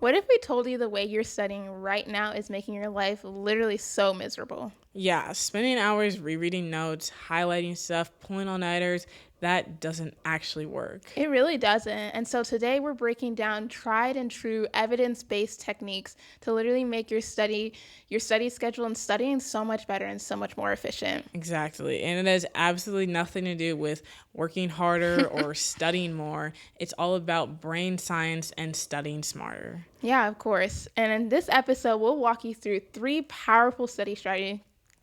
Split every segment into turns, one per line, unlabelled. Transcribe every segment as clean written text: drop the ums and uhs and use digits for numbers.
What if we told you the way you're studying right now is making your life literally so miserable?
Yeah, spending hours rereading notes, highlighting stuff, pulling all-nighters, that doesn't actually work.
It really doesn't. And so today we're breaking down tried and true evidence-based techniques to literally make your study schedule and studying so much better and so much more efficient.
Exactly. And it has absolutely nothing to do with working harder or studying more. It's all about brain science and studying smarter.
Yeah, of course. And in this episode, we'll walk you through 3 powerful study strategies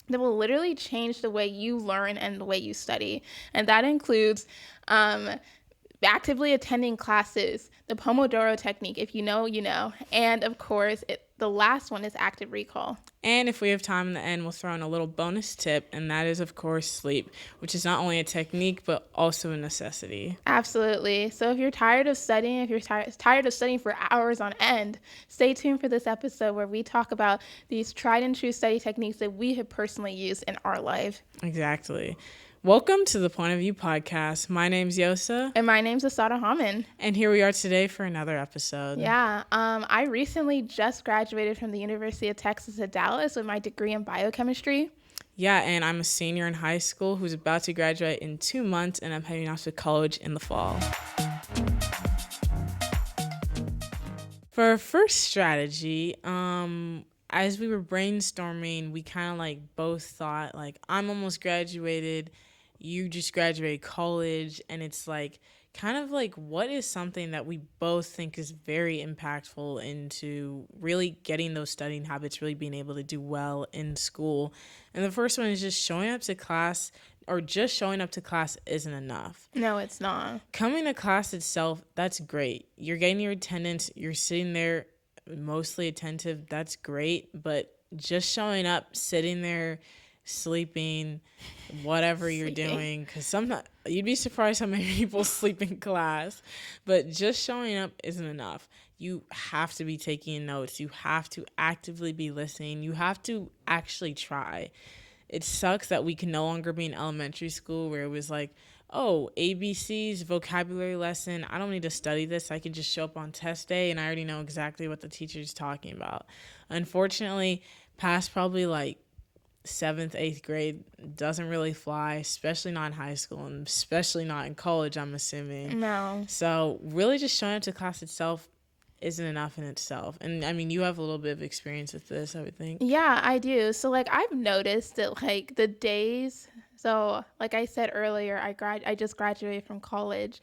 that will literally change the way you learn and the way you study. And that includes um, actively attending classes, the Pomodoro Technique, if you know, you know. And of course, the last one is active recall.
And if we have time in the end, we'll throw in a little bonus tip, and that is, of course, sleep, which is not only a technique, but also a necessity.
Absolutely. So if you're tired of studying, if you're tired of studying for hours on end, stay tuned for this episode where we talk about these tried and true study techniques that we have personally used in our life.
Exactly. Welcome to the Point of View podcast. My name's Yosa.
And my name's Asada Haman.
And here we are today for another episode.
Yeah. I recently just graduated from the University of Texas at Dallas with my degree in biochemistry.
Yeah, and I'm a senior in high school who's about to graduate in 2 months, and I'm heading off to college in the fall. For our first strategy, as we were brainstorming, we kind of both thought I'm almost graduated, you just graduated college, and it's what is something that we both think is very impactful into really getting those studying habits, really being able to do well in school. And the first one is just showing up to class, or just showing up to class isn't enough.
No, it's not.
Coming to class itself, that's great. You're getting your attendance, you're sitting there mostly attentive, that's great, but just showing up, sitting there, sleeping, whatever you're doing, because sometimes you'd be surprised how many people sleep in class, but just showing up isn't enough. You have to be taking notes, you have to actively be listening, you have to actually try. It sucks that we can no longer be in elementary school where it was oh, ABCs, vocabulary lesson, I don't need to study this. I can just show up on test day and I already know exactly what the teacher's talking about. Unfortunately, past probably 7th, 8th grade doesn't really fly, especially not in high school and especially not in college, I'm assuming.
No.
So really just showing up to class itself isn't enough in itself. And I mean, you have a little bit of experience with this, I would think.
Yeah, I do. So I've noticed that the days, so like I said earlier, I just graduated from college,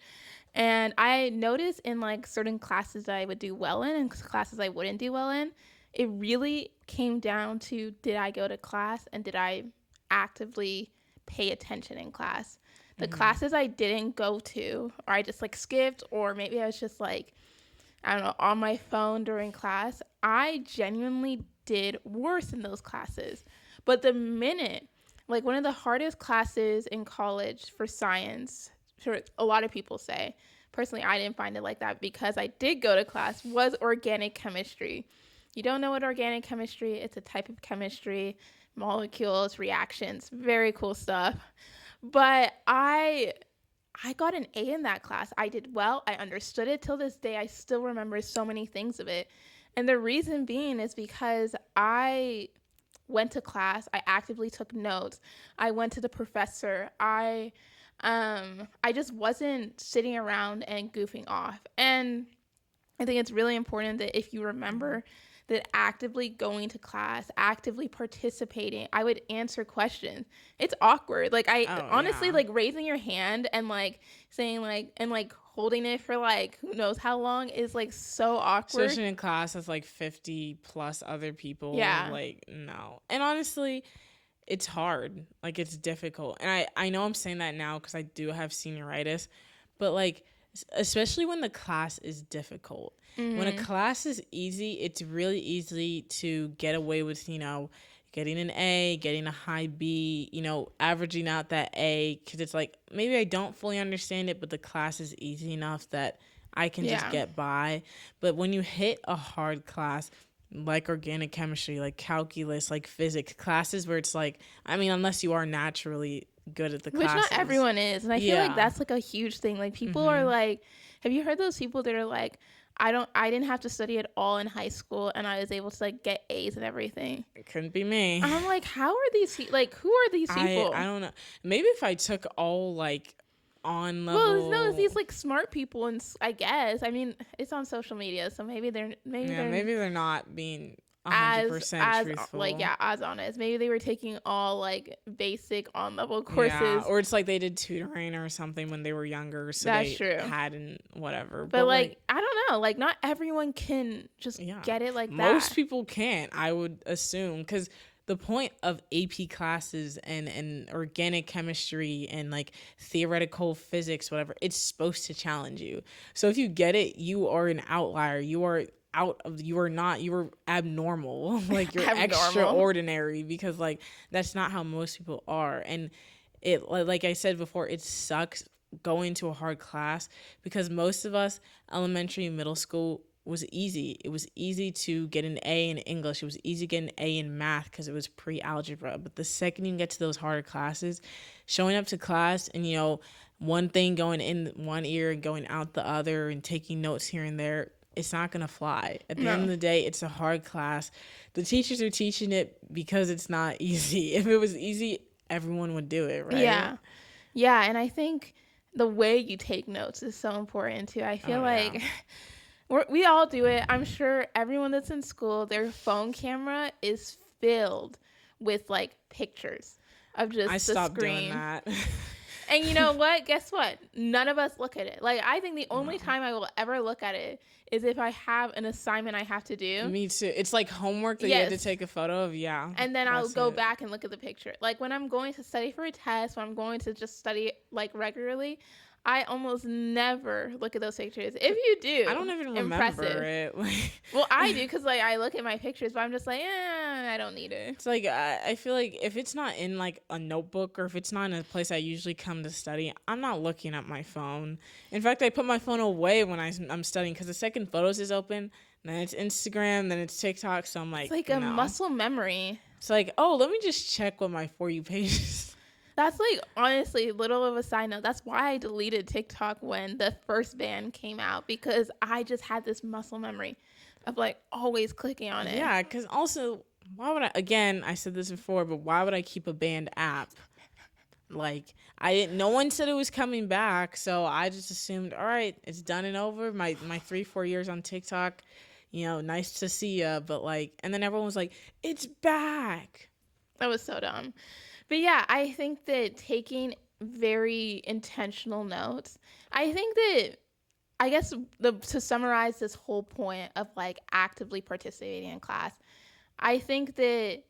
and I noticed in certain classes that I would do well in and classes I wouldn't do well in, it really came down to, did I go to class and did I actively pay attention in class? The classes I didn't go to, or I just skipped, or maybe I was just I don't know, on my phone during class, I genuinely did worse in those classes. But the minute, one of the hardest classes in college for science, for a lot of people say, personally I didn't find it like that because I did go to class, was organic chemistry. You don't know what organic chemistry, it's a type of chemistry, molecules, reactions, very cool stuff. But I got an A in that class. I did well. I understood it. Till this day, I still remember so many things of it. And the reason being is because I went to class. I actively took notes. I went to the professor. I just wasn't sitting around and goofing off. And I think it's really important that if you remember that actively going to class, actively participating, I would answer questions. It's awkward. Honestly,
yeah.
Raising your hand and saying and holding it for who knows how long is so awkward.
Especially in class that's 50 plus other people.
Yeah.
No. And honestly, it's hard. It's difficult. And I know I'm saying that now because I do have senioritis, but especially when the class is difficult. Mm-hmm. When a class is easy, it's really easy to get away with, getting an A, getting a high B, averaging out that A, because it's maybe I don't fully understand it, but the class is easy enough that I can just get by. But when you hit a hard class, like organic chemistry, like calculus, like physics, classes where it's unless you are naturally good at the classes.
Which not everyone is. And I feel that's a huge thing. People are have you heard those people that are I didn't have to study at all in high school, and I was able to like get A's and everything.
It couldn't be me.
I'm like, how are these like who are these
I
people?
don't know. Maybe if I took all like on
Well, no, it's
level.
these like smart people, and I guess I mean it's on social media, so maybe
Yeah,
they're
maybe they're not being
as
100%
as like
truthful.
yeah as honest. Maybe they were taking all like basic on level
Yeah,
courses.
or it's like they did tutoring or something when they were younger, so
That's
they
true.
hadn't whatever.
But
But like,
like I don't know, like not everyone can just
yeah,
get it like
most
that.
people can't, I would assume, because the point of AP classes and organic chemistry and like theoretical physics, whatever, it's supposed to challenge you. So if you get it, you are an outlier. You are not, you are abnormal. Like you're
Abnormal.
extraordinary, because like that's not how most people are. And it, like I said before, it sucks going to a hard class, because most of us, elementary and middle school, was easy. It was easy to get an A in English. It was easy to get an A in math because it was pre-algebra. But the second you get to those harder classes, showing up to class and, one thing going in one ear and going out the other and taking notes here and there, it's not going to fly. At the end of
No.
the day, it's a hard class. The teachers are teaching it because it's not easy. If it was easy, everyone would do it, right?
Yeah. Yeah, and I think the way you take notes is so important too. I feel
Oh, yeah.
like we all do it. I'm sure everyone that's in school, their phone camera is filled with like pictures of
I
just the
stopped doing
screen.
that.
And you know what? Guess what? None of us look at it. Like, I think the only
No.
time I will ever look at it is if I have an assignment I have to do.
Me too. It's like homework that you had to
Yes.
take a photo of. Yeah,
And then I'll
that's
go
it.
back and look at the picture. Like, when I'm going to study for a test, when I'm going to just study like regularly, I almost never look at those pictures. If you
I don't
do,
even remember
impressive.
it. Like,
Well, I do because like I look at my pictures, but I'm just like, I don't need it.
it's like I feel like if it's not in like a notebook, or if it's not in a place I usually come to study, I'm not looking at my phone. In fact, I put my phone away when I'm studying, because the second photos is open, then it's Instagram, then it's TikTok. So I'm
It's
like,
like a
no.
muscle memory.
It's like, oh, let me just check what my For You page is.
That's like honestly little of a side note. That's why I deleted TikTok when the first ban came out, because I just had this muscle memory of like always clicking on it.
Yeah, because also, why would I? Again, I said this before, but why would I keep a banned app? Like, I didn't. No one said it was coming back, so I just assumed, all right, it's done and over. My 3-4 years on TikTok, nice to see ya. But like, and then everyone was like, it's back.
That was so dumb. But yeah, I think that taking very intentional notes, I think that I guess to summarize this whole point of like actively participating in class, I think that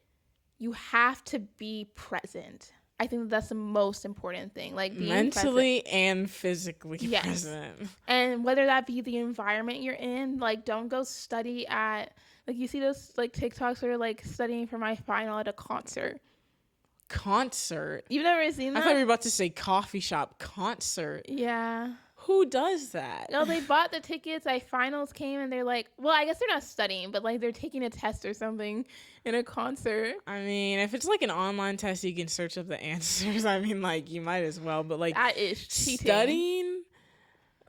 you have to be present. I think that's the most important thing, like being present.
Mentally and physically
Yes.
present.
And whether that be the environment you're in, like don't go study at like you see those like TikToks where like studying for my final at a concert.
Concert.
You've never seen
I
that?
thought you were about to say coffee shop. Concert.
Yeah.
Who does that?
No, they bought the tickets. Like finals came, and they're like, well, I guess they're not studying, but like they're taking a test or something in a concert.
I mean, if it's like an online test, you can search up the answers. I mean, like, you might as well. But like,
That is cheating.
studying,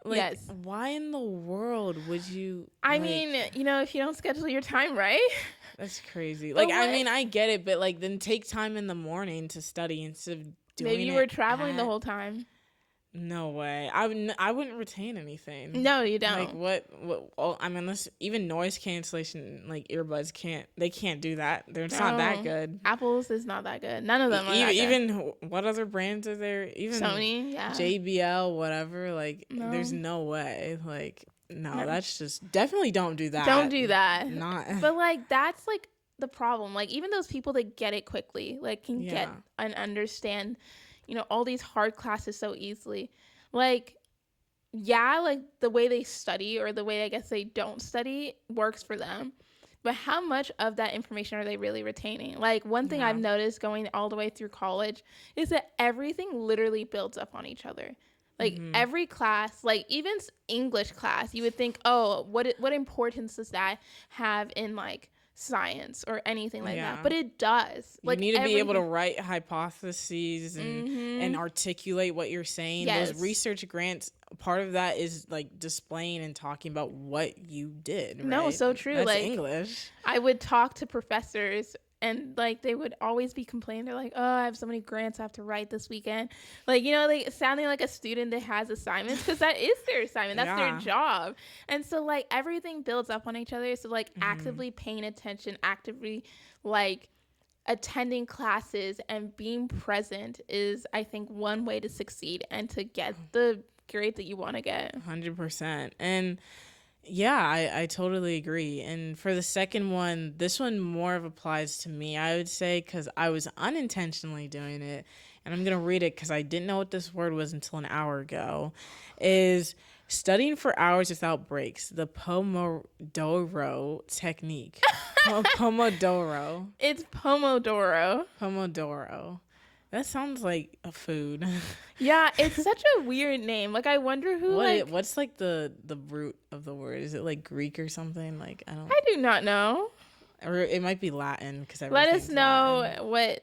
like,
Yes.
why in the world would you?
I
like,
mean, if you don't schedule your time right.
that's crazy.
But
Like, I
what-
mean, I get it, but like, then take time in the morning to study instead of doing
Maybe you
it
were traveling the
at-
whole time.
No way. I wouldn't retain anything.
No, you
Like
don't.
what? Well, I mean, unless even noise cancellation, like earbuds can't. They can't do that. They're it's not that
No.
good.
Apple's is not that good. None of them are that good.
Even what other brands are there? Even
Sony, yeah.
JBL, whatever. Like,
No.
there's no way. Like, no,
No.
that's just definitely don't do that.
Don't do that.
Not.
But like that's like the problem. Like even those people that get it quickly, like can get
Yeah.
and understand, all these hard classes so easily. Like yeah, like the way they study or the way I guess they don't study works for them. But how much of that information are they really retaining? Like one thing
Yeah.
I've noticed going all the way through college is that everything literally builds up on each other. Like every class, like even English class, you would think, oh, what importance does that have in like science or anything like that,
Yeah.
but it does.
You
Like
need to be able to
everything.
write hypotheses and articulate what you're saying. Those
Yes.
research grants, part of that is like displaying and talking about what you did,
No,
right?
so true.
That's
Like
English.
I would talk to professors and like they would always be complaining. They're like, "Oh, I have so many grants I have to write this weekend." Like, like sounding like a student that has assignments because that is their assignment. That's their
Yeah.
job. And so like everything builds up on each other. So like actively paying attention, actively like attending classes and being present is I think one way to succeed and to get the grade that you want to get.
100%. And yeah, I totally agree. And for the second one, this one more of applies to me, I would say, because I was unintentionally doing it. And I'm going to read it because I didn't know what this word was until an hour ago. Is studying for hours without breaks, the Pomodoro technique. Pomodoro.
It's Pomodoro.
Pomodoro. That sounds like a food.
Yeah, it's such a weird name. Like I wonder who
What's like the root of the word? Is it like Greek or something? Like I don't.
I do not know.
Or it might be Latin because
Let us
everything's
know
Latin.
what.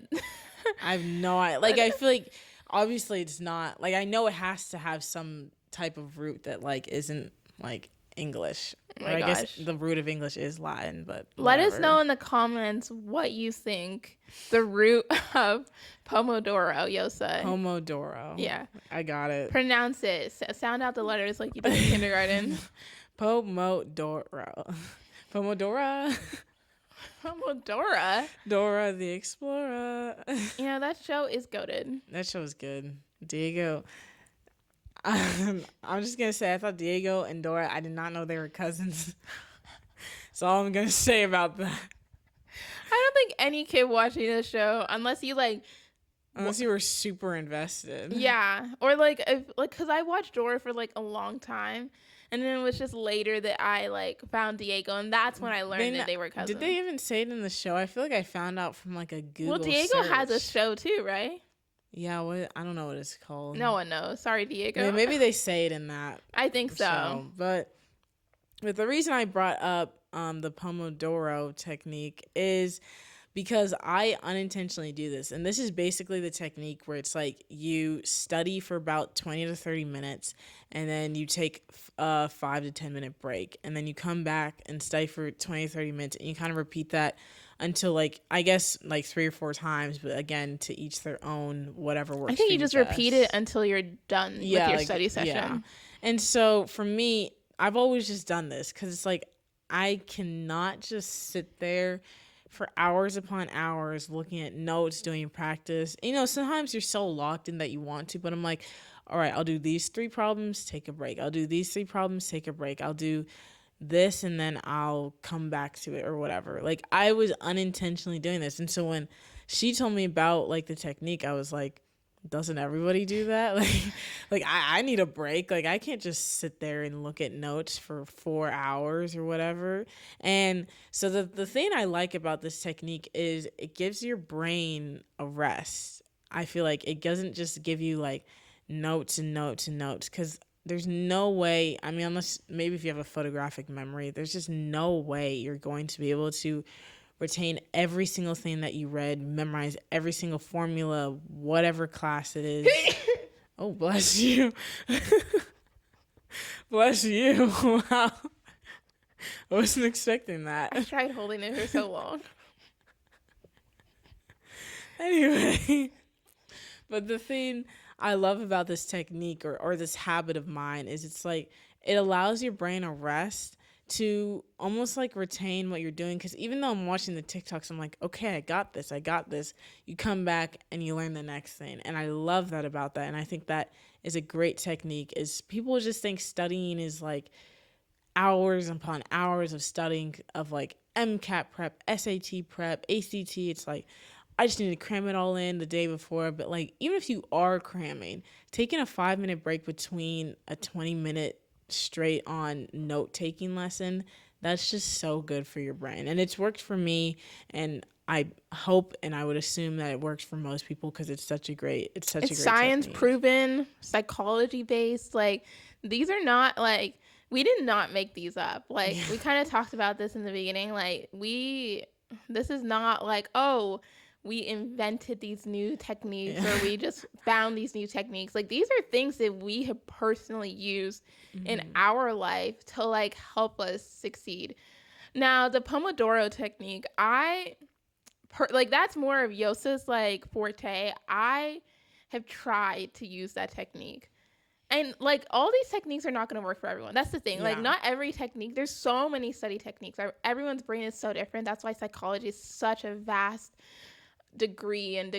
I have no idea. Like I feel like obviously it's not like I know it has to have some type of root that like isn't like English.
Oh
Or
my
I guess
gosh.
the root of English is Latin, but
Let us
whatever.
know in the comments what you think the root of Pomodoro, Yosa.
Pomodoro.
Yeah.
I got it.
Pronounce it. Sound out the letters like you did in kindergarten.
Pomodoro. Pomodoro.
Pomodoro.
Dora the Explorer.
That show is goated.
That show was good. Diego. I'm just gonna say I thought Diego and Dora. I did not know they were cousins. That's all I'm gonna say about that.
I don't think any kid watching this show, unless you like,
Unless you were super invested.
yeah, or like, if, like, cause I watched Dora for like a long time, and then it was just later that I like found Diego, and that's when I learned that they were cousins.
Did they even say it in the show? I feel like I found out from like a Google.
Well, Diego has a
search.
show too, right?
Yeah, I don't know what it's called.
No one knows. Sorry, Diego.
Maybe they say it in that.
I think so.
show. But the reason I brought up the Pomodoro technique is because I unintentionally do this. And this is basically the technique where it's like you study for about 20 to 30 minutes and then you take a 5 to 10 minute break. And then you come back and study for 20 to 30 minutes and you kind of repeat that until like I guess like 3 or 4 times, but again to each their own, whatever works.
I think
for
you just
best.
repeat it until you're done with your study session.
Yeah. And so for me, I've always just done this because it's like I cannot just sit there for hours upon hours looking at notes, doing practice. Sometimes you're so locked in that you want to, but I'm like, all right, I'll do these 3 problems, take a break. I'll do these 3 problems, take a break. I'll do this and then I'll come back to it or whatever. Like I was unintentionally doing this. And so when she told me about like the technique, I was like, doesn't everybody do that? Like I need a break. Like I can't just sit there and look at notes for 4 hours or whatever. And so the thing I like about this technique is it gives your brain a rest. I feel like it doesn't just give you like notes and notes and notes because there's no way, I mean, unless maybe if you have a photographic memory, there's just no way you're going to be able to retain every single thing that you read, memorize every single formula, whatever class it is. Oh, bless you. Bless you. Wow. I wasn't expecting
I
that.
tried holding it for so long.
Anyway, but the thing I love about this technique or this habit of mine is it's like it allows your brain a rest to almost like retain what you're doing. Because even though I'm watching the TikToks, I'm like, okay, I got this. You come back and you learn the next thing. And I love that about that. And I think that is a great technique is people just think studying is like hours upon hours of studying of like MCAT prep, SAT prep, ACT. It's like, I just need to cram it all in the day before. But like, even if you are cramming, taking a 5-minute break between a 20-minute straight on note-taking lesson, that's just so good for your brain. And it's worked for me. And I hope and I would assume that it works for most people because it's such a great
It's science
technique.
proven, psychology based. Like these are not like we did not make these up. Like,
Yeah.
we kind of talked about this in the beginning. Like, this is not like, oh, we invented these new techniques
Yeah.
or we just found these new techniques. Like, these are things that we have personally used in our life to like help us succeed. Now, the Pomodoro technique, like that's more of Yosa's like forte. I have tried to use that technique. And like all these techniques are not going to work for everyone. That's the thing. Like
Yeah.
not every technique. There's so many study techniques. Everyone's brain is so different. That's why psychology is such a vast degree and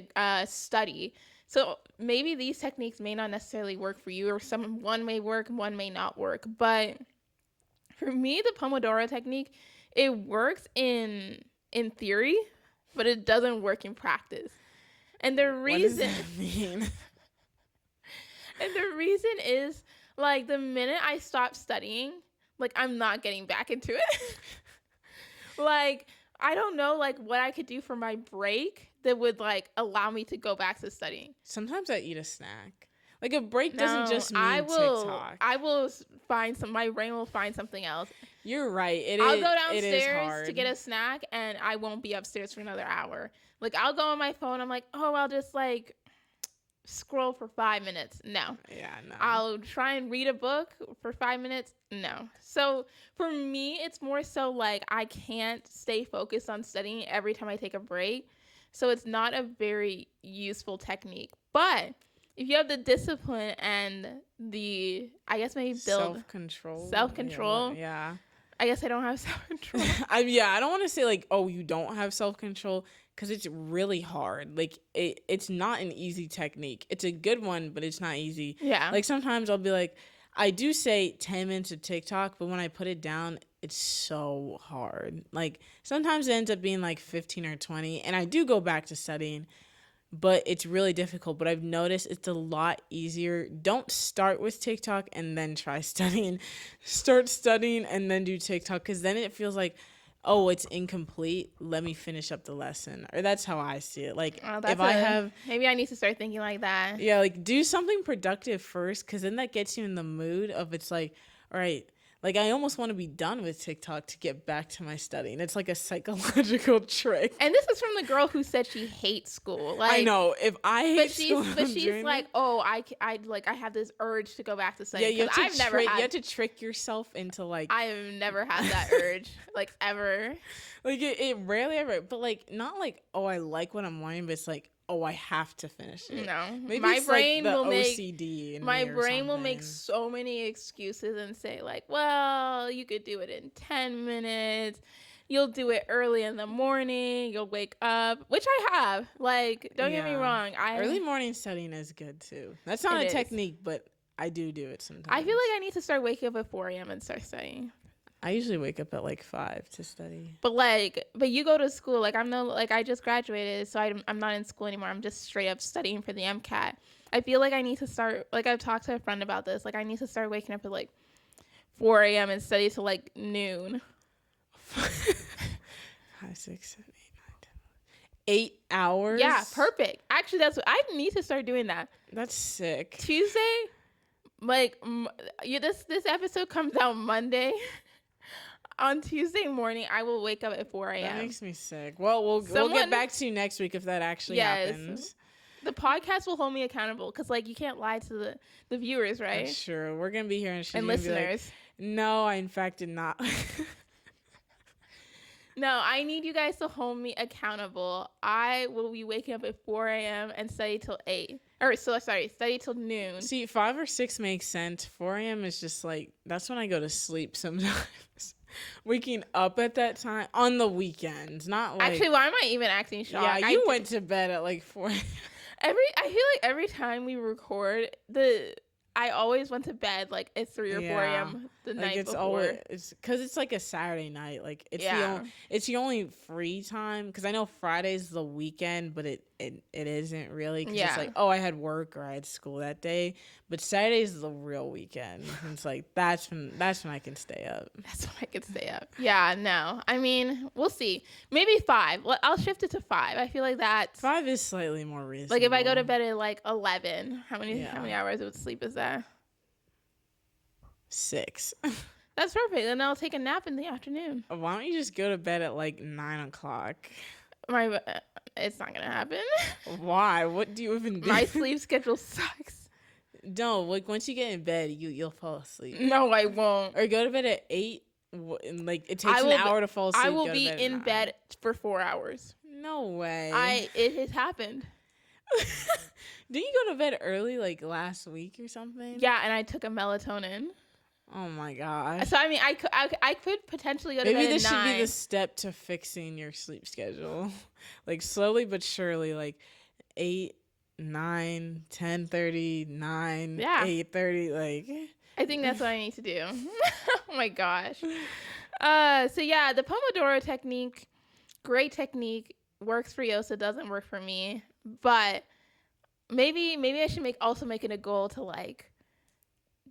study. So maybe these techniques may not necessarily work for you, or one may work, one may not work. But for me, the Pomodoro technique, it works in theory, but it doesn't work in practice. And the reason
What does that mean?
And the reason is, like, the minute I stop studying, like, I'm not getting back into it. Like, I don't know, like, what I could do for my break that would, like, allow me to go back to studying.
Sometimes I eat a snack. Like, a break doesn't just mean TikTok.
I will my brain will find something else.
You're right.
I'll go downstairs to get a snack, and I won't be upstairs for another hour. Like, I'll go on my phone. I'm like, oh, I'll just, like, scroll for 5 minutes. No.
Yeah, no.
I'll try and read a book for 5 minutes. No. So for me, it's more so like I can't stay focused on studying every time I take a break. So it's not a very useful technique. But if you have the discipline and I guess maybe self-control.
Yeah.
I guess I don't have self-control.
I don't want to say like, oh, you don't have self-control, because it's really hard. Like, it's not an easy technique. It's a good one, but it's not easy.
Yeah.
Like, sometimes I'll be like, I do say 10 minutes of TikTok, but when I put it down, it's so hard. Like, sometimes it ends up being like 15 or 20, and I do go back to studying, but it's really difficult. But I've noticed it's a lot easier. Don't start with TikTok and then try studying. Start studying and then do TikTok, because then it feels like, oh, it's incomplete, let me finish up the lesson. Or that's how I see it. Like,
maybe I need to start thinking like that.
Yeah, like, do something productive first, because then that gets you in the mood of, it's like, all right, like, I almost want to be done with TikTok to get back to my studying. It's like a psychological trick.
And this is from the girl who said she hates school. Like,
I know. If I hate school,
but she's like, oh, I have this urge to go back to studying.
Yeah, you have to trick yourself into, like,
I have never had that urge, like, ever.
Like, it rarely ever. But, like, not like, oh, I like what I'm learning, but it's like, oh, I have to finish it.
No,
maybe
my
it's
brain
like the
will
OCD
will make so many excuses and say like, well, you could do it in 10 minutes. You'll do it early in the morning. You'll wake up, which I have. Like, don't get me wrong.
Early morning studying is good too. That's not a technique, but I do it sometimes.
I feel like I need to start waking up at 4 a.m. and start studying.
I usually wake up at like 5 to study.
But you go to school. Like, I just graduated, so I'm not in school anymore. I'm just straight up studying for the MCAT. I feel like I need to start, like, I've talked to a friend about this. Like, I need to start waking up at like 4 a.m. and study till like noon.
5, 6, 7, 8, 9, 10, 8 hours?
Yeah, perfect. Actually, that's what I need to start doing that.
That's sick.
Tuesday, like, this episode comes out Monday. On Tuesday morning, I will wake up at 4 a.m.
That makes me sick. Well, we'll get back to you next week if that actually happens.
The podcast will hold me accountable because, like, you can't lie to the viewers, right?
That's true. We're going to be here and
listeners.
Like, no, I in fact did not.
No, I need you guys to hold me accountable. I will be waking up at 4 a.m. and study till 8. Study till noon.
See, 5 or 6 makes sense. 4 a.m. is just like, that's when I go to sleep sometimes. Waking up at that time on the weekends, not like...
Actually, why am I even acting shocked?
Yeah, you went to bed at like 4 a.m.
I feel like every time we record, I always went to bed like at 3 or 4 a.m. the night before.
It's because it's like a Saturday night. Like, it's the only free time. Because I know Friday's the weekend, but it isn't really. Because it's like, oh, I had work or I had school that day. But Saturday's the real weekend. And it's like, that's when I can stay up.
That's when I can stay up. Yeah, no. I mean, we'll see. Maybe 5. I'll shift it to 5. I feel like that's...
5 is slightly more reasonable.
Like, if I go to bed at like 11, how many hours of sleep is that?
6.
That's perfect. And I'll take a nap in the afternoon.
Why don't you just go to bed at like 9 o'clock?
My it's not gonna happen.
Why? What do you even do?
My sleep schedule sucks.
No, like once you get in bed, you'll fall asleep.
No, I won't.
Or go to bed at 8. And like it takes
I
an
will
hour to fall asleep.
I will
go to
be
bed at
in
9.
bed for 4 hours.
No way.
It has happened.
Didn't you go to bed early like last week or something?
Yeah, and I took a melatonin.
Oh my gosh.
So I mean, I could potentially go to bed
Maybe
at
this
9.
should be the step to fixing your sleep schedule. Like slowly but surely, like 8, 9, 10:30, 9,
Yeah.
8:30, like
I think that's what I need to do. Oh my gosh. So yeah, the Pomodoro technique, great technique, works for Yosa, doesn't work for me. But maybe I should make it a goal to like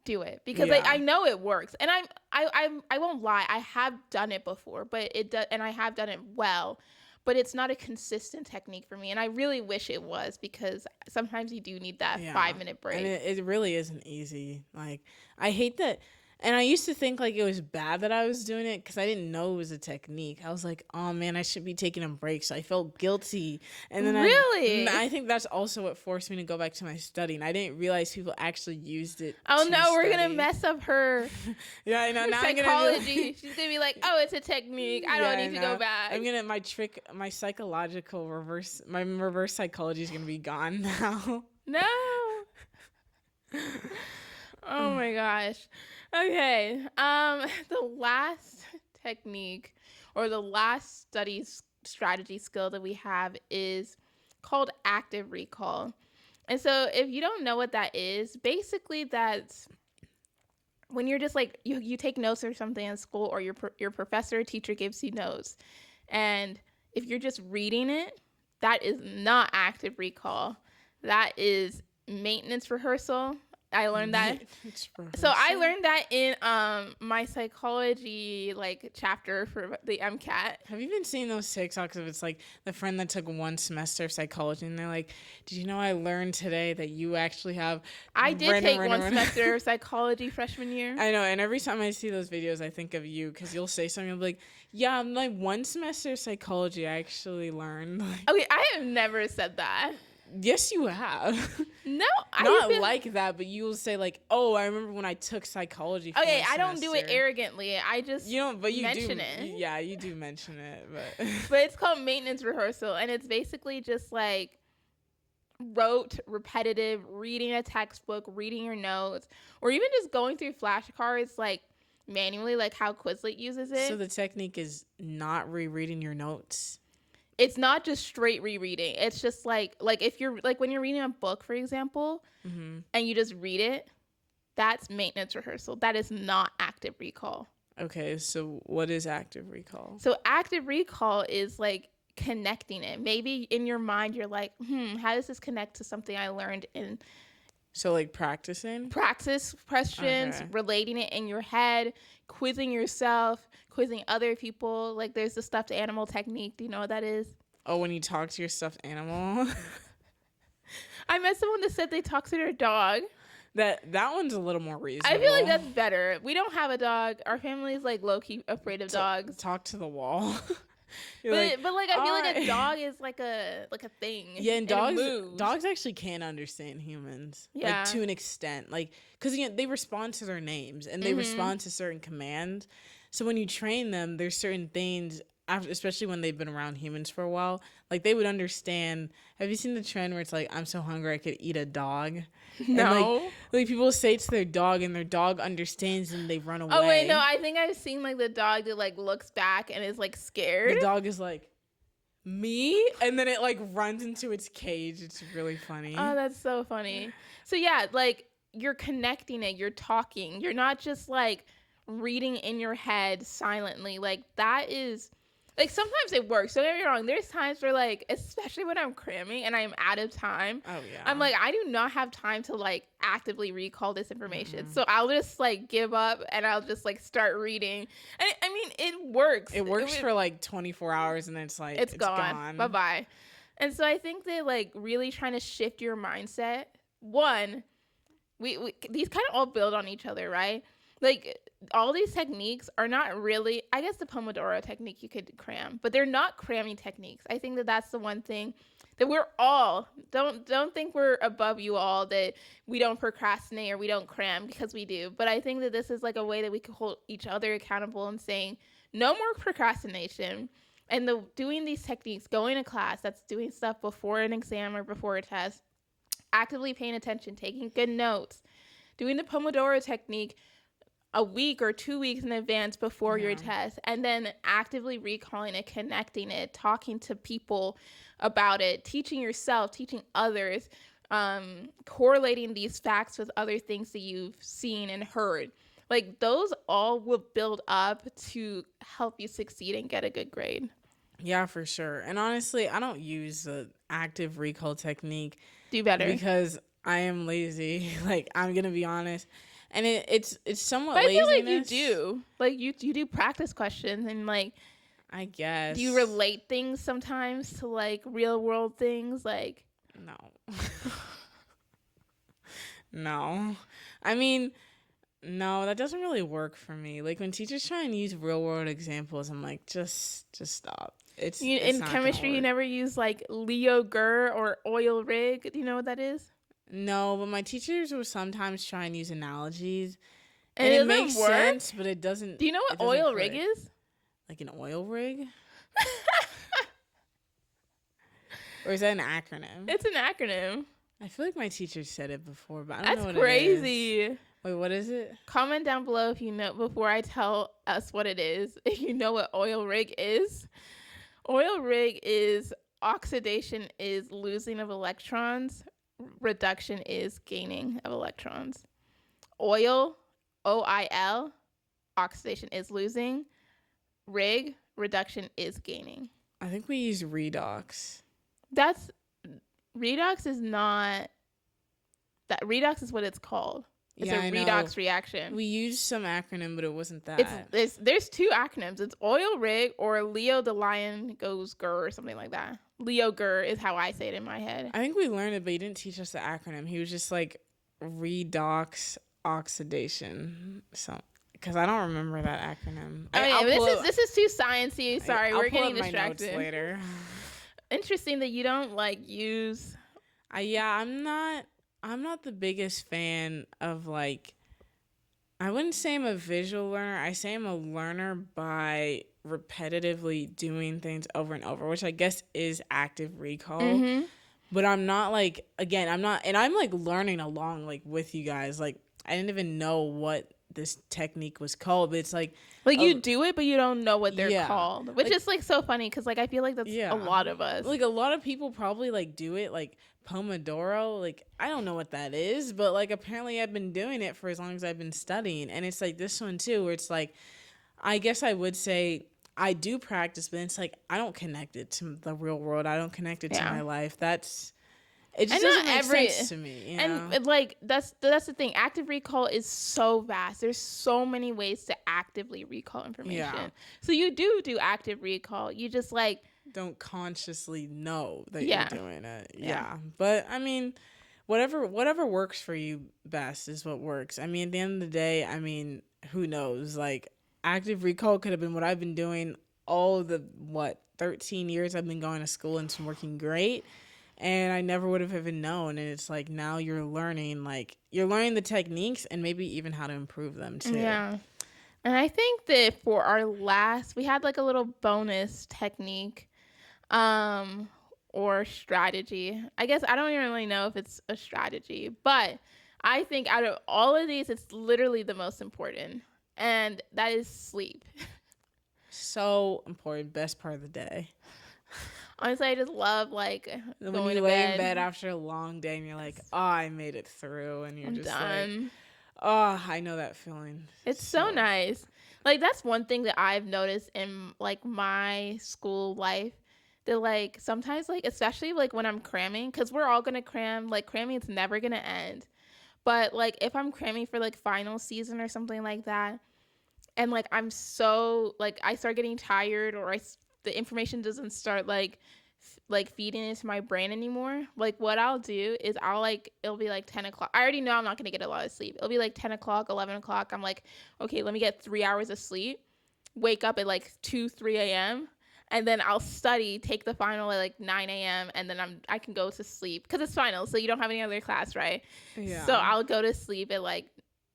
do it, because
Yeah.
like I know it works, and I won't lie, I have done it before, but it does, and I have done it well, but it's not a consistent technique for me, and I really wish it was, because sometimes you do need that 5-minute break.
And it really isn't easy. Like I hate that. And I used to think like it was bad that I was doing it because I didn't know it was a technique. I was like, oh man, I should be taking a break. So I felt guilty. And then
Really?
I think that's also what forced me to go back to my studying. I didn't realize people actually used it.
Oh
to
no, we're
study.
gonna mess up her
Yeah, I know. Now
psychology. She's gonna be like, oh, it's a technique. I don't need to go back.
I'm gonna my psychological reverse psychology is gonna be gone now.
No. Oh my gosh. Okay. The last technique, or the last strategy skill that we have, is called active recall. And so if you don't know what that is, basically that's when you're just like, you take notes or something in school, or your professor or teacher gives you notes, and if you're just reading it, that is not active recall. That is maintenance rehearsal. I learned that. So I learned that in my psychology like chapter for the MCAT.
Have you been seeing those TikToks of it's like the friend that took 1 semester of psychology and they're like, did you know I learned today that you actually have
I did take 1 semester of psychology freshman year.
I know, and every time I see those videos I think of you, because you'll say something, I'll be like, yeah, I'm like 1 semester of psychology I actually learned.
Okay, I have never said that.
Yes, you have.
No,
not like that, but you will say like, "Oh, I remember when I took psychology." For
okay, I don't do it arrogantly. I just
but you
mention
do,
it.
Yeah, you do mention it, but
but it's called maintenance rehearsal, and it's basically just like rote, repetitive reading a textbook, reading your notes, or even just going through flashcards like manually, like how Quizlet uses it.
So the technique is not rereading your notes.
It's not just straight rereading. It's just like if you're like when you're reading a book, for example, and you just read it, that's maintenance rehearsal. That is not active recall.
Okay, so what is active recall?
So active recall is like connecting it. Maybe in your mind you're like, how does this connect to something I learned in
So like practicing?
Practice questions,
Okay.
relating it in your head, quizzing yourself, quizzing other people. Like there's the stuffed animal technique. Do you know what that is?
Oh, when you talk to your stuffed animal?
I met someone that said they talk to their dog.
That one's a little more reasonable.
I feel like that's better. We don't have a dog. Our family is like low-key afraid of dogs.
Talk to the wall.
But I feel like a dog is like a thing.
Yeah, and
it moves.
dogs actually can understand humans.
Yeah.
Like to an extent. Like, because they respond to their names and they respond to certain commands. So when you train them, there's certain things, especially when they've been around humans for a while, like they would understand. Have you seen the trend where it's like, I'm so hungry I could eat a dog?
No.
And like people say it to their dog and their dog understands and they run away.
Oh wait, no, I think I've seen like the dog that like looks back and is like scared.
The dog is like, me? And then it like runs into its cage. It's really funny.
Oh, that's so funny. So yeah, like you're connecting it, you're talking. You're not just like reading in your head silently. Like that is like sometimes it works. Don't get me wrong. There's times where like, especially when I'm cramming and I'm out of time.
Oh yeah.
I'm like, I do not have time to like actively recall this information. So I'll just like give up and I'll just like start reading. And I mean, it works.
It works for like 24 hours and then it's like,
it's gone. Bye-bye. And so I think that like really trying to shift your mindset. One, we these kind of all build on each other, right? Like all these techniques are not really, I guess the Pomodoro technique you could cram, but they're not cramming techniques. I think that that's the one thing that we're all, don't think we're above you all, that we don't procrastinate or we don't cram, because we do. But I think that this is like a way that we can hold each other accountable and saying no more procrastination. And doing these techniques, going to class, that's doing stuff before an exam or before a test, actively paying attention, taking good notes, doing the Pomodoro technique a week or 2 weeks in advance before your test, and then actively recalling it, connecting it, talking to people about it, teaching yourself, teaching others, correlating these facts with other things that you've seen and heard. Like, those all will build up to help you succeed and get a good grade.
Yeah, for sure. And honestly, I don't use the active recall technique
Do better.
because I am lazy. Like, I'm gonna be honest, and it's somewhat
But I feel like
laziness.
you do. Like, you do practice questions, and like,
I guess.
do you relate things sometimes to like real world things? Like,
No. No. I mean, no, that doesn't really work for me. Like when teachers try and use real world examples, I'm like, just stop. It's
in
not
chemistry,
gonna
you
work.
never use like Leo Gur or oil rig. Do you know what that is?
No, but my teachers will sometimes try and use analogies,
And
and
it
it
doesn't
makes
work.
sense, but it doesn't.
Do you know
It
what
doesn't
oil rig
click.
is?
Like an oil rig, or is that an acronym?
It's an acronym.
I feel like my teacher said it before, but I don't
That's
know what it is.
crazy.
Wait, what is it?
Comment down below if you know, before I tell us what it is, if you know what oil rig is. Oil rig is oxidation is losing of electrons, reduction is gaining of electrons. Oil, OIL, oxidation is losing. Rig, reduction is gaining.
I think we use redox.
That's redox is not that redox is what it's called. It's
Yeah,
a
I know.
redox reaction.
We used some acronym, but it wasn't that.
There's two acronyms. It's oil rig or Leo the lion goes gur or something like that. Leo gur is how I say it in my head.
I think we learned it, but he didn't teach us the acronym. He was just like redox oxidation. So, because I don't remember that acronym.
I mean, this is too sciencey. Sorry, we're getting distracted.
Later.
Interesting that you don't like use.
Yeah, I'm not the biggest fan of like. I wouldn't say I'm a visual learner. I say I'm a learner by repetitively doing things over and over, which I guess is active recall. Mm-hmm. But I'm not like, again, I'm not, and I'm like learning along like with you guys. Like I didn't even know what this technique was called, but it's like
you do it, but you don't know what they're called, which is like so funny because like I feel like that's a lot of us.
Like a lot of people probably like do it like Pomodoro. Like I don't know what that is, but like apparently I've been doing it for as long as I've been studying, and it's like this one too, where it's like I guess I would say I do practice, but it's like I don't connect it to the real world. I don't connect it to my life. It just doesn't make sense to me.
And like that's the thing. Active recall is so vast. There's so many ways to actively recall information. Yeah. So you do active recall. You just like
don't consciously know that you're doing it. Yeah. But I mean, whatever works for you best is what works. I mean, at the end of the day, I mean, who knows? Like active recall could have been what I've been doing all the 13 years I've been going to school, and it's been working great. And I never would have even known. And it's like now you're learning the techniques and maybe even how to improve them too.
Yeah. And I think that for our last, we had like a little bonus technique or strategy. I guess I don't even really know if it's a strategy, but I think out of all of these, it's literally the most important. And that is sleep.
So important. Best part of the day.
Honestly, I just love like
when
going
you
to
lay
bed.
in bed after a long day and you're like, oh, I made it through, and you're
I'm
just
done.
like, oh, I know that feeling.
It's so nice. Like that's one thing that I've noticed in like my school life, that like sometimes like especially like when I'm cramming, because we're all gonna cram. Like cramming is never gonna end, but like if I'm cramming for like final season or something like that, and like I'm so like I start getting tired, or the information doesn't start like like feeding into my brain anymore. Like what I'll do is I'll like it'll be like 10 o'clock. I already know I'm not gonna get a lot of sleep. It'll be like 10 o'clock, 11 o'clock. I'm like, okay, let me get 3 hours of sleep. Wake up at like 2, 3 a.m. And then I'll study, take the final at like 9 a.m. And then I can go to sleep because it's final, so you don't have any other class, right? So
Yeah.
I'll go to sleep at like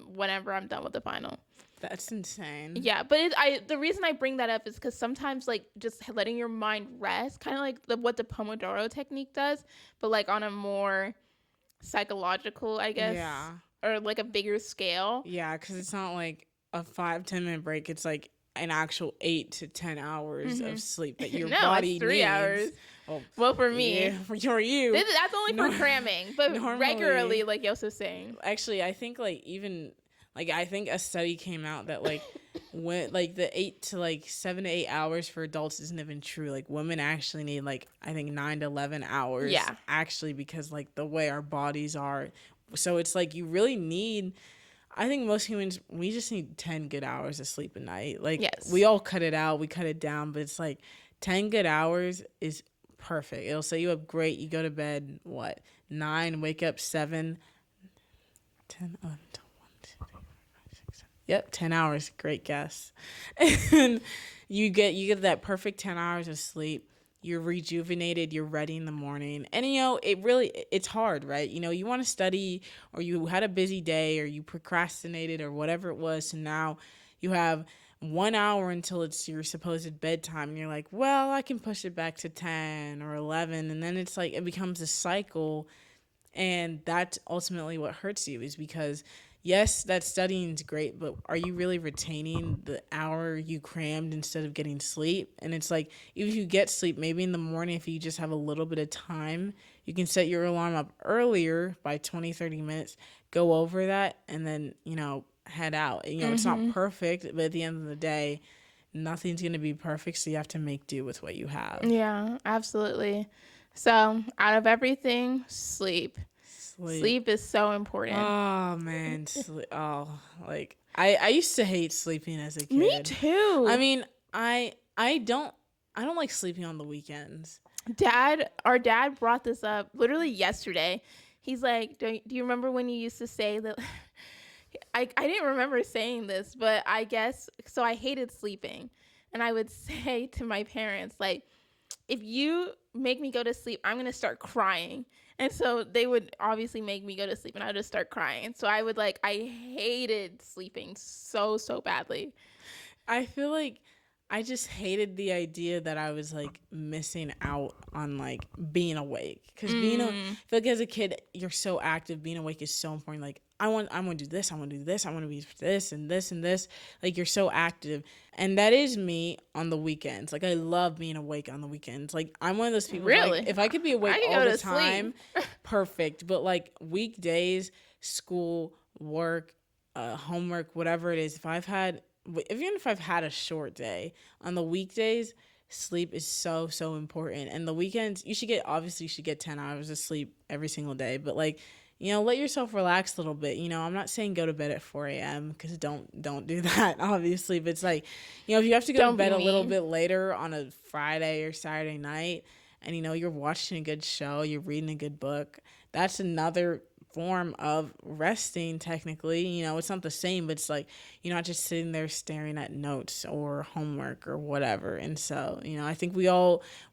whenever I'm done with the final.
That's insane.
Yeah, but the reason I bring that up is because sometimes like just letting your mind rest, kind of like what the Pomodoro technique does, but like on a more psychological, I guess,
Yeah.
or like a bigger scale.
Yeah, because it's not like a 5-10 minute break. It's like an actual 8 to 10 hours of sleep that your
No, it's
body
3 hours.
needs. Well,
Well, for
yeah,
me,
for you.
that's only for cramming, but
Normally,
regularly, like Yosa's saying.
actually, I think like even like I think a study came out that like when like the 7 to 8 hours for adults isn't even true. Like women actually need like I think 9 to 11 hours.
Yeah.
Actually, because like the way our bodies are, so it's like you really need. I think most humans we just need 10 good hours of sleep a night. Like
Yes.
we all cut it out, we cut it down, but it's like 10 good hours is perfect. It'll set you up great. You go to bed what 9, wake up 7, 10, 11, 12, 1, 2, 3, 4, 5, 6, 7. Yep, 10 hours. Great guess. And you get that perfect 10 hours of sleep. You're rejuvenated. You're ready in the morning. And it's hard, right? You want to study, or you had a busy day, or you procrastinated, or whatever it was. So now you have 1 hour until it's your supposed bedtime, and you're like, well, I can push it back to 10 or 11, and then it's like it becomes a cycle. And that's ultimately what hurts you, is because yes, that studying is great, but are you really retaining the hour you crammed instead of getting sleep? And it's like, if you get sleep, maybe in the morning, if you just have a little bit of time, you can set your alarm up earlier by 20, 30 minutes, go over that, and then, head out. It's not perfect, but at the end of the day, nothing's going to be perfect. So you have to make do with what you have.
Yeah, absolutely. So, out of everything, sleep. Sleep is so important.
Oh man, like I used to hate sleeping as a kid.
Me too.
I mean, I don't like sleeping on the weekends.
Our dad brought this up literally yesterday. He's like, do you remember when you used to say that? I didn't remember saying this, but I guess so. I hated sleeping, and I would say to my parents like, if you make me go to sleep, I'm gonna start crying. And so they would obviously make me go to sleep, and I would just start crying. So I hated sleeping so badly.
I feel like I just hated the idea that I was like missing out on like being awake, because I feel like as a kid you're so active. Being awake is so important. Like I want to do this, I want to do this, I want to be this and this and this. Like you're so active, and that is me on the weekends. Like I love being awake on the weekends. Like I'm one of those people.
Really,
Like, if I could be awake
could
all
go
the
to
time, perfect. But like weekdays, school, work, homework, whatever it is, even if I've had a short day, on the weekdays, sleep is so important. And the weekends, you should get 10 hours of sleep every single day. But like, let yourself relax a little bit. I'm not saying go to bed at 4 a.m. because don't do that, obviously. But it's like, if you have to go to bed a little bit later on a Friday or Saturday night, and you're watching a good show, you're reading a good book, that's another form of resting. Technically, it's not the same, but it's like you're not just sitting there staring at notes or homework or whatever. And so I think we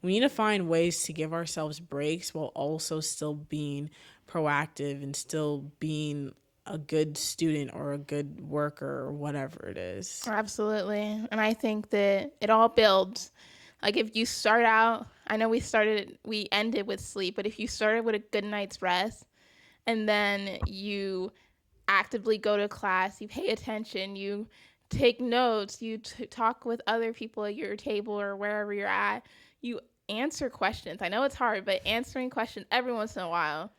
need to find ways to give ourselves breaks while also still being proactive and still being a good student or a good worker or whatever it is.
Absolutely. And I think that it all builds. Like if you start out, I know we ended with sleep, but if you started with a good night's rest, and then you actively go to class, you pay attention, you take notes, you talk with other people at your table or wherever you're at, you answer questions. I know it's hard, but answering questions every once in a while.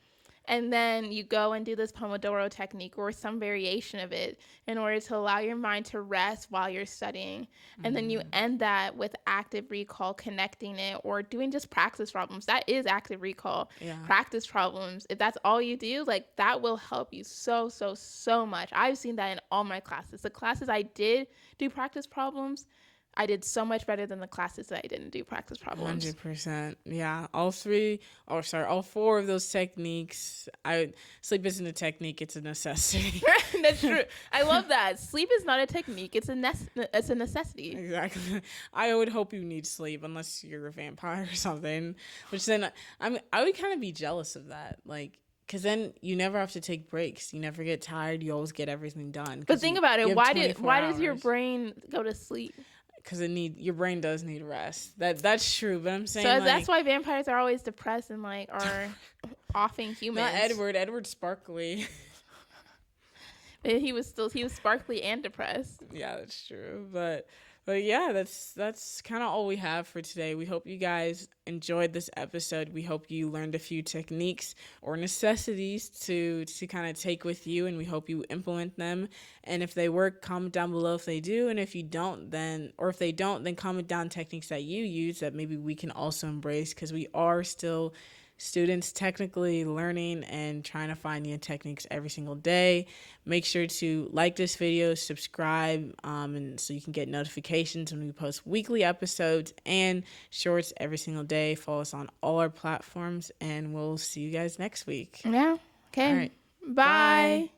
And then you go and do this Pomodoro technique or some variation of it in order to allow your mind to rest while you're studying. And then you end that with active recall, connecting it, or doing just practice problems. That is active recall.
Yeah.
Practice problems. If that's all you do, like that will help you so much. I've seen that in all my classes. The classes I did do practice problems, I did so much better than the classes that I didn't do practice problems.
100%. Yeah. All four of those techniques. Sleep isn't a technique, it's a necessity.
That's true. I love that. Sleep is not a technique; it's a necessity.
Exactly. I would hope you need sleep unless you're a vampire or something. Which then I would kind of be jealous of that. Like, because then you never have to take breaks. You never get tired. You always get everything done.
But think about
You
it.
have 24
Why does your
hours.
brain go to sleep?
Because your brain does need rest. That's true. But I'm saying,
So
like,
that's why vampires are always depressed and like are offing humans.
not Edward. Edward's sparkly.
He was sparkly and depressed.
Yeah, that's true. But yeah, that's kind of all we have for today. We hope you guys enjoyed this episode. We hope you learned a few techniques or necessities to kind of take with you, and we hope you implement them. And if they work, comment down below if they do, and if you don't, then comment down techniques that you use that maybe we can also embrace, because we are still students technically learning and trying to find new techniques every single day. Make sure to like this video, subscribe, and so you can get notifications when we post weekly episodes and shorts every single day. Follow us on all our platforms, and we'll see you guys next week.
Yeah. Okay.
All right.
Bye.
Bye.